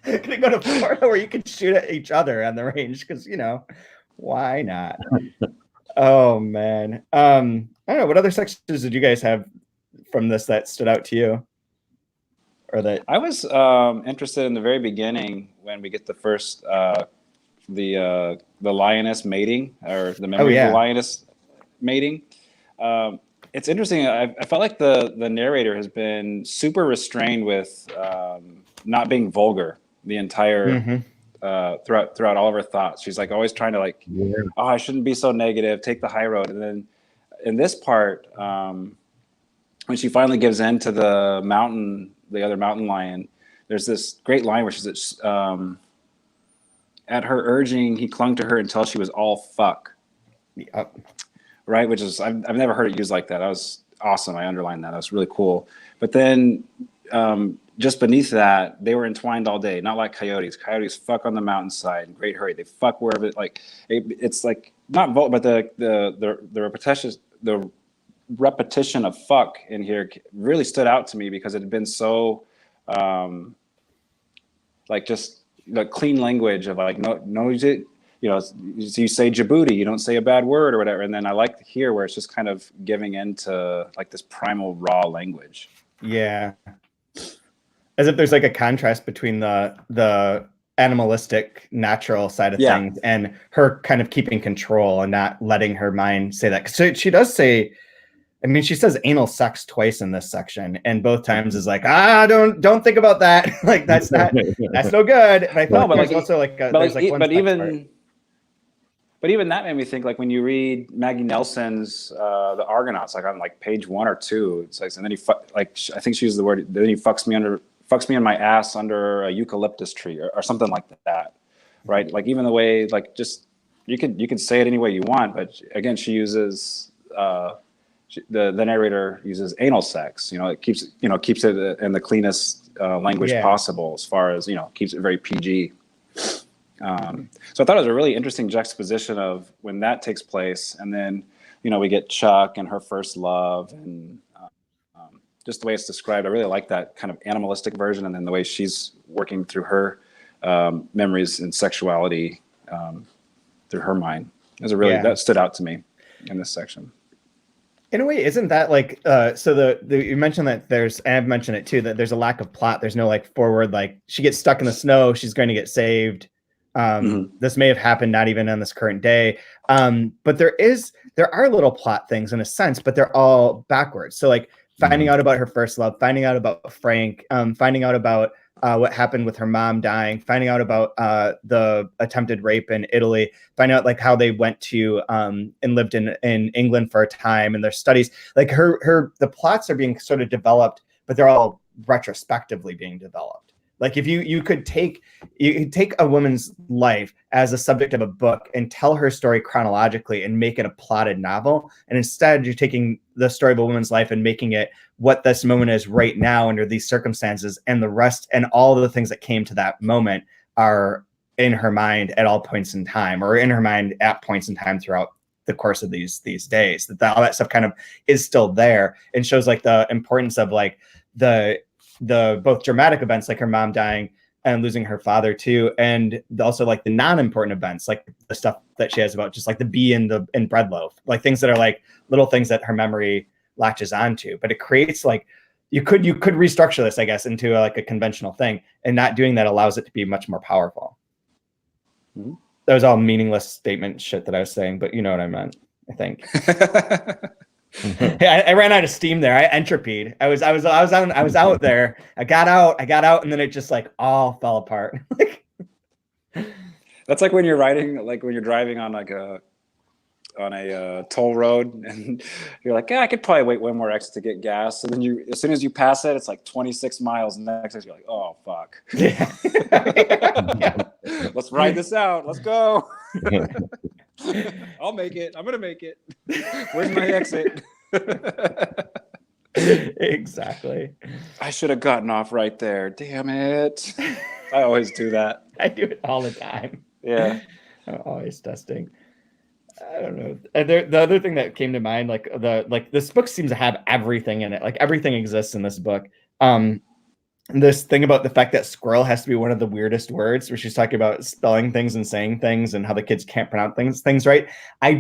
Gonna go to Florida where you can shoot at each other on the range because why not? Oh man. I don't know, what other sections did you guys have from this that stood out to you? Or that I was interested in the very beginning when we get the first the lioness mating, or the memory of the lioness mating. It's interesting. I felt like the narrator has been super restrained with not being vulgar the entire throughout all of her thoughts. She's like always trying to oh, I shouldn't be so negative, take the high road. And then in this part, when she finally gives in to the other mountain lion, there's this great line where she's at her urging, he clung to her until she was all fuck. Yep. Right, which is I've never heard it used like that. That was awesome. I underlined that. That was really cool. But then just beneath that, they were entwined all day, not like coyotes. Coyotes fuck on the mountainside in great hurry. They fuck wherever it's like not but the repetition of fuck in here really stood out to me because it had been so just the clean language of like no you say Djibouti, you don't say a bad word or whatever. And then I like here where it's just kind of giving into like this primal raw language. Yeah. As if there's like a contrast between the animalistic natural side of things and her kind of keeping control and not letting her mind say that. So she does say, I mean, she says anal sex twice in this section, and both times is like, don't think about that. Like that's no good. And I thought there's also like but even that made me think, like when you read Maggie Nelson's The Argonauts, like on like page 1 or 2, it's like, and then I think she used the word, then he fucks me in my ass under a eucalyptus tree or something like that, right? Like even the way, like just you could say it any way you want, but again, she uses the narrator uses anal sex. It keeps it in the cleanest language possible, as far as keeps it very PG. So I thought it was a really interesting juxtaposition of when that takes place, and then we get Chuck and her first love, and just the way it's described. I really like that kind of animalistic version, and then the way she's working through her memories and sexuality through her mind. That stood out to me in this section. In a way, isn't that like so the you mentioned that there's, and I've mentioned it too, that there's a lack of plot. There's no like forward, like she gets stuck in the snow, she's going to get saved. This may have happened not even on this current day. But there are little plot things in a sense, but they're all backwards. So like finding out about her first love, finding out about Frank, finding out about what happened with her mom dying, finding out about the attempted rape in Italy, finding out like how they went to and lived in England for a time and their studies. Like the plots are being sort of developed, but they're all retrospectively being developed. Like if you could take a woman's life as a subject of a book and tell her story chronologically and make it a plotted novel, and instead you're taking the story of a woman's life and making it what this moment is right now under these circumstances, and the rest and all the things that came to that moment are in her mind at all points in time, or in her mind at points in time throughout the course of these days. All that stuff kind of is still there, and shows like the importance of like the both dramatic events like her mom dying and losing her father too, and also like the non-important events like the stuff that she has about just like the bee in bread loaf, like things that are like little things that her memory latches onto. But it creates like you could restructure this, I guess, into like a conventional thing, and not doing that allows it to be much more powerful. That was all meaningless statement shit that I was saying, but you know what I meant, I think. I ran out of steam there. I entropied. I was out there. I got out, and then it just like all fell apart. That's like when you're driving on like a toll road, and you're like, I could probably wait one more exit to get gas. And then as soon as you pass it, it's like 26 miles. And the next exit, you're like, oh fuck. Yeah. Let's ride this out. Let's go. I'll make it. I'm gonna make it. Where's my exit? Exactly. I should have gotten off right there. Damn it. I always do that. I do it all the time. Yeah. I'm always testing. I don't know. The other thing that came to mind, like this book seems to have everything in it. Like everything exists in this book. This thing about the fact that squirrel has to be one of the weirdest words, where she's talking about spelling things and saying things and how the kids can't pronounce things right. I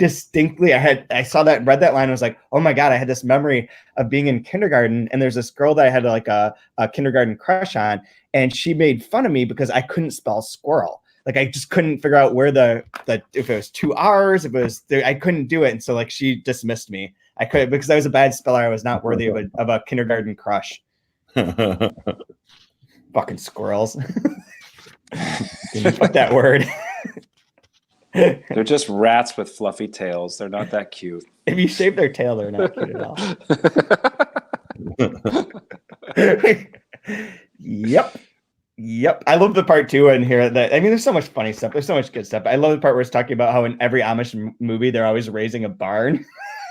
saw that, read that line, and was like, oh my God, I had this memory of being in kindergarten, and there's this girl that I had like a kindergarten crush on, and she made fun of me because I couldn't spell squirrel. Like I just couldn't figure out where if it was 2 R's, I couldn't do it. And so like she dismissed me. I couldn't, because I was a bad speller. I was not worthy of a kindergarten crush. Fucking squirrels. Fuck that word. They're just rats with fluffy tails. They're not that cute. If you shave their tail, they're not cute at all. Yep. I love the part too in here that, I mean, there's so much funny stuff. There's so much good stuff. I love the part where it's talking about how in every Amish movie, they're always raising a barn.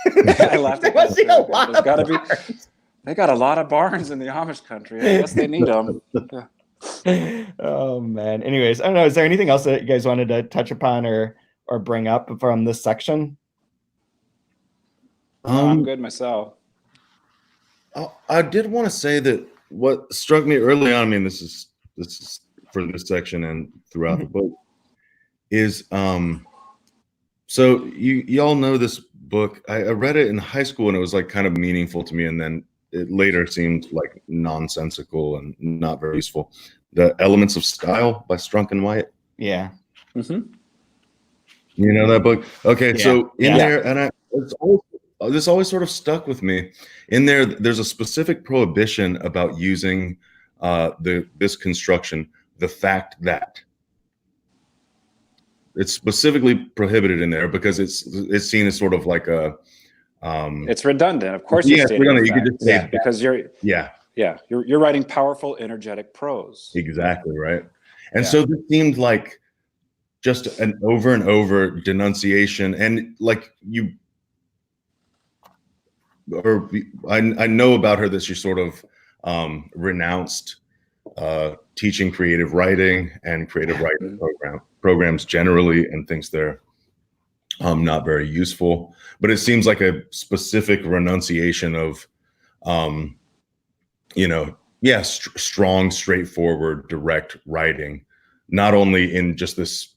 I laughed at that. They got a lot of barns in the Amish country. I guess they need them. Yeah. Oh man. Anyways, I don't know. Is there anything else that you guys wanted to touch upon or bring up from this section? I'm good myself. I did want to say that what struck me early on, I mean, this is for this section and throughout the book, is so you all know this book. I read it in high school, and it was like kind of meaningful to me, and then it later seemed like nonsensical and not very useful. The Elements of Style by Strunk and Wyatt. Yeah. You know that book? Okay, yeah. So in there, and this always sort of stuck with me. In there, there's a specific prohibition about using this construction, the fact that. It's specifically prohibited in there because it's seen as sort of like a it's redundant. Of course, you're redundant. You could just say because you're writing powerful, energetic prose. Exactly right. And so this seemed like just an over and over denunciation, and like I know about her that she sort of renounced teaching creative writing and creative writing programs generally, and thinks they're not very useful. But it seems like a specific renunciation of strong, straightforward, direct writing, not only in just this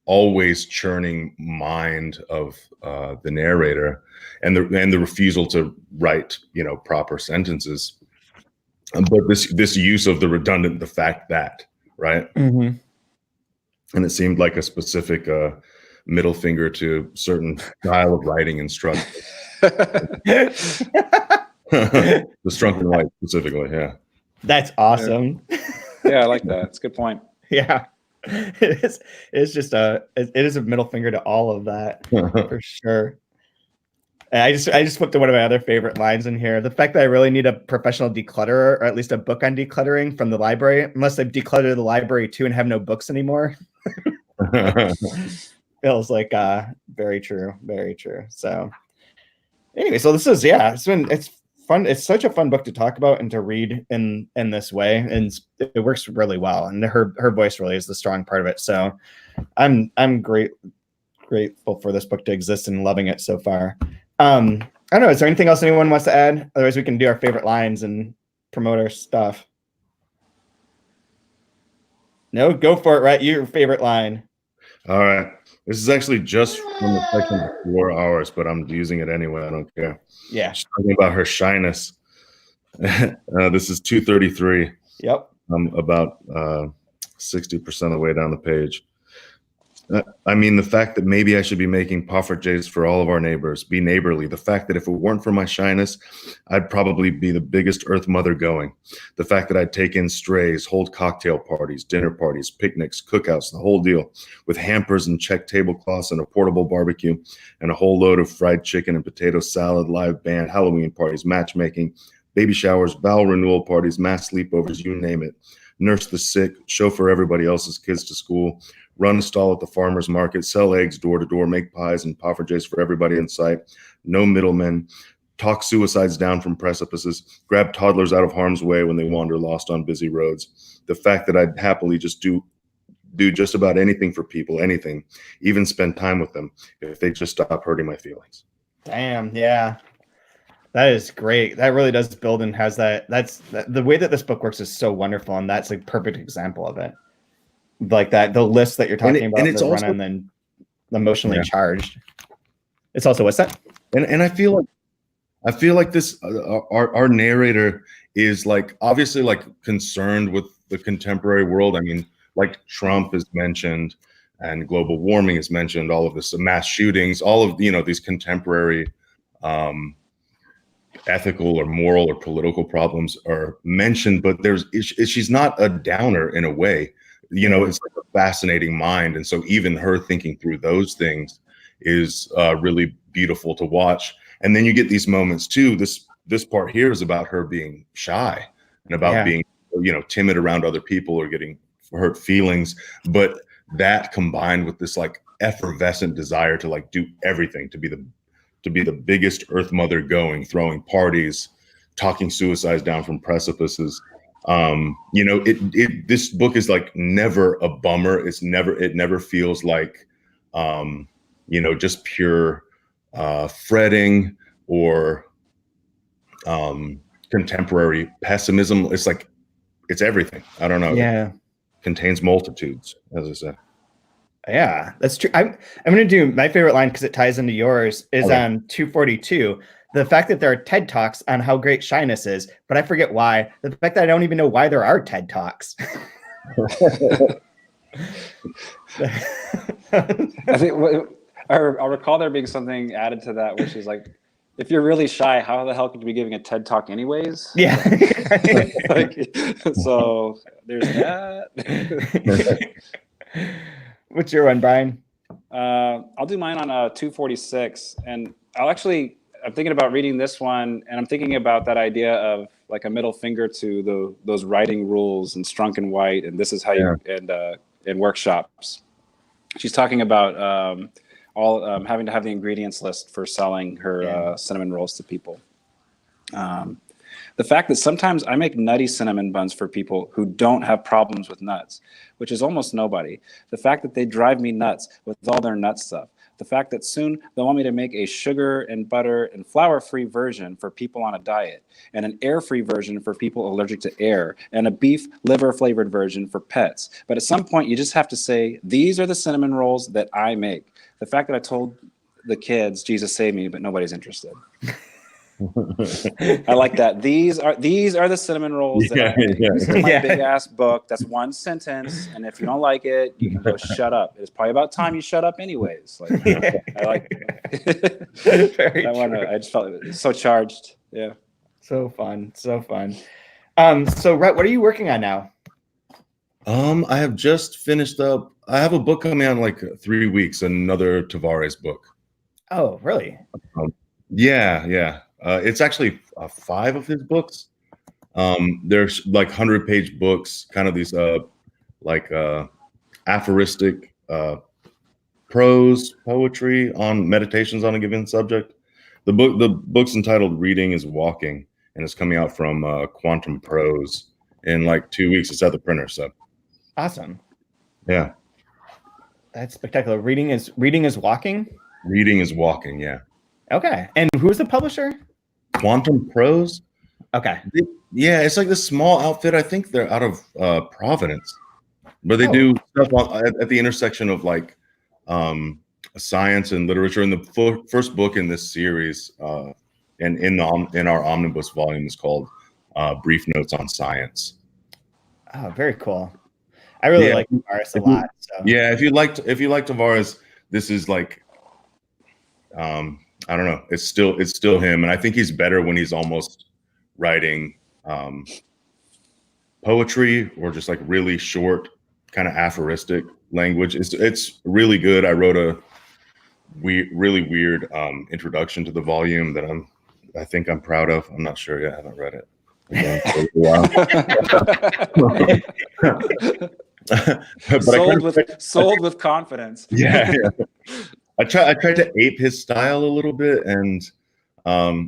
always churning mind of the narrator, and the refusal to write, you know, proper sentences. But this use of the redundant, the fact that, right? Mm-hmm. And it seemed like a specific middle finger to certain style of writing instruction. The Strunk and White specifically, yeah. That's awesome. Yeah, I like that. It's a good point. Yeah. It's just it is a middle finger to all of that for sure. And I just flipped to one of my other favorite lines in here. The fact that I really need a professional declutterer, or at least a book on decluttering from the library, unless I've decluttered the library too and have no books anymore. Feels like very true, very true. So anyway, so this is, yeah, it's fun. It's such a fun book to talk about and to read in this way, and it works really well. And her voice really is the strong part of it. So I'm grateful for this book to exist and loving it so far. I don't know. Is there anything else anyone wants to add? Otherwise, we can do our favorite lines and promote our stuff. No, go for it, Rhett. Your favorite line. All right. This is actually just from the section before ours, but I'm using it anyway. I don't care. Yeah. She's talking about her shyness. This is 233. Yep. About 60% of the way down the page. I mean, the fact that maybe I should be making poffertjes for all of our neighbors, be neighborly. The fact that if it weren't for my shyness, I'd probably be the biggest earth mother going. The fact that I'd take in strays, hold cocktail parties, dinner parties, picnics, cookouts, the whole deal, with hampers and check tablecloths and a portable barbecue and a whole load of fried chicken and potato salad, live band, Halloween parties, matchmaking, baby showers, vow renewal parties, mass sleepovers, you name it. Nurse the sick, chauffeur everybody else's kids to school, run a stall at the farmer's market, sell eggs door to door, make pies and poffertjes for everybody in sight, no middlemen, talk suicides down from precipices, grab toddlers out of harm's way when they wander lost on busy roads. The fact that I'd happily just do just about anything for people, anything, even spend time with them if they just stop hurting my feelings. Damn, yeah. That is great. That really does build and has the way that this book works is so wonderful, and that's a perfect example of it. Like that, the list that you're talking about, and it's also run and then emotionally charged. It's also, what's that? And I feel like this our narrator is like obviously like concerned with the contemporary world. I mean, like Trump is mentioned and global warming is mentioned, all of this, mass shootings, all of, you know, these contemporary ethical or moral or political problems are mentioned, but she's not a downer in a way. You know, it's like a fascinating mind. And so even her thinking through those things is really beautiful to watch. And then you get these moments too. This part here is about her being shy and about being, you know, timid around other people or getting hurt feelings. But that combined with this like effervescent desire to like do everything, to be the biggest earth mother going, throwing parties, talking suicides down from precipices. You know, this book is like never a bummer. It never feels like, you know, just pure fretting or contemporary pessimism. It's like, it's everything. I don't know. Yeah. Contains multitudes, as I said. Yeah, that's true. I'm going to do my favorite line because it ties into yours is on 242. The fact that there are TED Talks on how great shyness is, but I forget why. The fact that I don't even know why there are TED Talks. I think I recall there being something added to that, which is like, if you're really shy, how the hell could you be giving a TED Talk anyways? Yeah. Like, so there's that. What's your one, Brian? I'll do mine on 246, and I'm thinking about reading this one, and I'm thinking about that idea of like a middle finger to those writing rules and Strunk and White, and this is how you and workshops. She's talking about having to have the ingredients list for selling her cinnamon rolls to people. The fact that sometimes I make nutty cinnamon buns for people who don't have problems with nuts, which is almost nobody. The fact that they drive me nuts with all their nut stuff. The fact that soon they'll want me to make a sugar and butter and flour-free version for people on a diet, and an air-free version for people allergic to air, and a beef liver-flavored version for pets. But at some point, you just have to say, these are the cinnamon rolls that I make. The fact that I told the kids, Jesus save me, but nobody's interested. I like that. These are the cinnamon rolls that I make. This is my big ass book. That's one sentence, and if you don't like it, you can go shut up. It's probably about time you shut up, anyways. Like, I like Very that one. I just felt it was so charged. Yeah. So fun. So fun. So Rhett, what are you working on now? I have just finished up. I have a book coming out in like 3 weeks. Another Tavares book. Oh, really? Yeah. It's actually 5 of his books. There's like 100-page books, kind of these aphoristic prose poetry on meditations on a given subject. The book's entitled "Reading is Walking," and it's coming out from Quantum Prose in like 2 weeks. It's at the printer, so Awesome. yeah. That's spectacular. Reading is walking. Reading is Walking, yeah. Okay. And who's the publisher? Quantum Prose. Okay. Yeah, it's like this small outfit. I think they're out of Providence, but they do stuff at the intersection of like science and literature. And the first book in this series, and in our omnibus volume, is called "Brief Notes on Science." Oh, very cool. I really like Tavares a lot. So. Yeah, if you like Tavares, this is like, I don't know. It's still him, and I think he's better when he's almost writing poetry or just like really short, kind of aphoristic language. It's really good. I wrote a really weird introduction to the volume that I think I'm proud of. I'm not sure yet. I haven't read it. But sold with confidence. Yeah. I tried to ape his style a little bit, and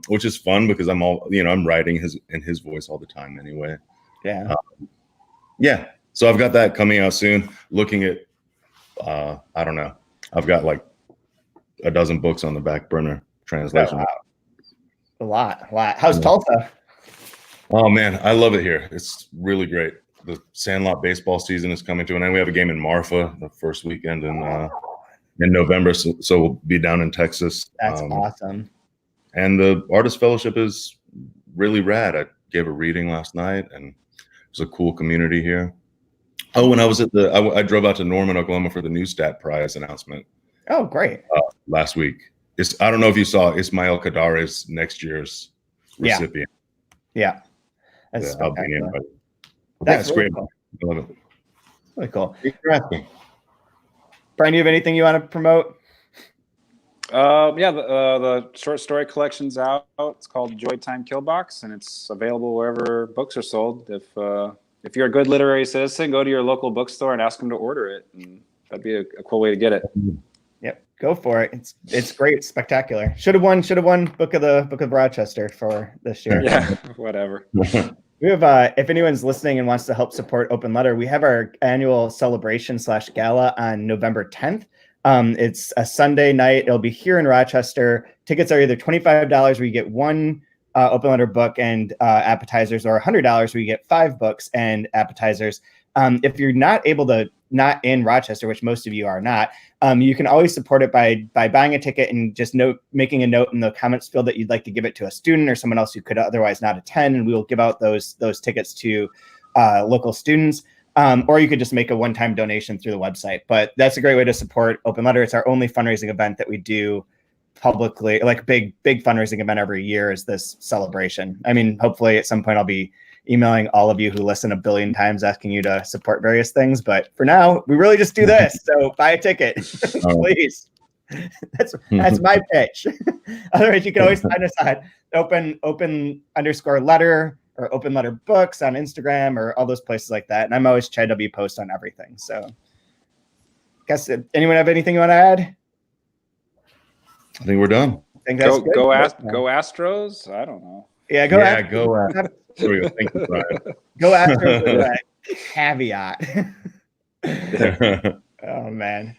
which is fun because I'm writing in his voice all the time anyway. Yeah. Yeah. So I've got that coming out soon. Looking at, I don't know. I've got like a dozen books on the back burner translation. Oh, wow. A lot. How's Tulsa? Oh man, I love it here. It's really great. The Sandlot baseball season is coming to an end. We have a game in Marfa the first weekend in November, so we'll be down in Texas. That's awesome. And the Artist Fellowship is really rad. I gave a reading last night, and it's a cool community here. Oh, when I was I drove out to Norman, Oklahoma for the Newstat Prize announcement. Oh, great. Last week. I don't know if you saw Ismail Kadare's next year's recipient. Yeah. That's spectacular. That's really great. Cool. I love it. Really cool. Thanks for asking. Brian, do you have anything you want to promote? The short story collection's out. It's called Joy Time Killbox, and it's available wherever books are sold. If you're a good literary citizen, go to your local bookstore and ask them to order it, and that'd be a cool way to get it. Yep, go for it. It's great. It's spectacular. Should have won Book of Rochester for this year. Yeah, whatever. We have, if anyone's listening and wants to help support Open Letter, we have our annual celebration / gala on November 10th. It's a Sunday night. It'll be here in Rochester. Tickets are either $25 where you get one Open Letter book and appetizers, or $100 where you get 5 books and appetizers. If you're not in Rochester, which most of you are not, you can always support it by buying a ticket and just making a note in the comments field that you'd like to give it to a student or someone else who could otherwise not attend, and we will give out those tickets to local students. Or you could just make a one-time donation through the website. But that's a great way to support Open Letter. It's our only fundraising event that we do publicly, like big fundraising event every year is this celebration. I mean, hopefully at some point I'll be emailing all of you who listen a billion times asking you to support various things. But for now, we really just do this. So buy a ticket, please. That's my pitch. Otherwise, you can always find us at open_letter or Open Letter Books on Instagram or all those places like that. And I'm always Chad W. post on everything. So guess anyone have anything you want to add? I think we're done. I think that's go Astros. I don't know. Yeah, go There we go. Thank you, Brian. Go Astros with that caveat. Oh man.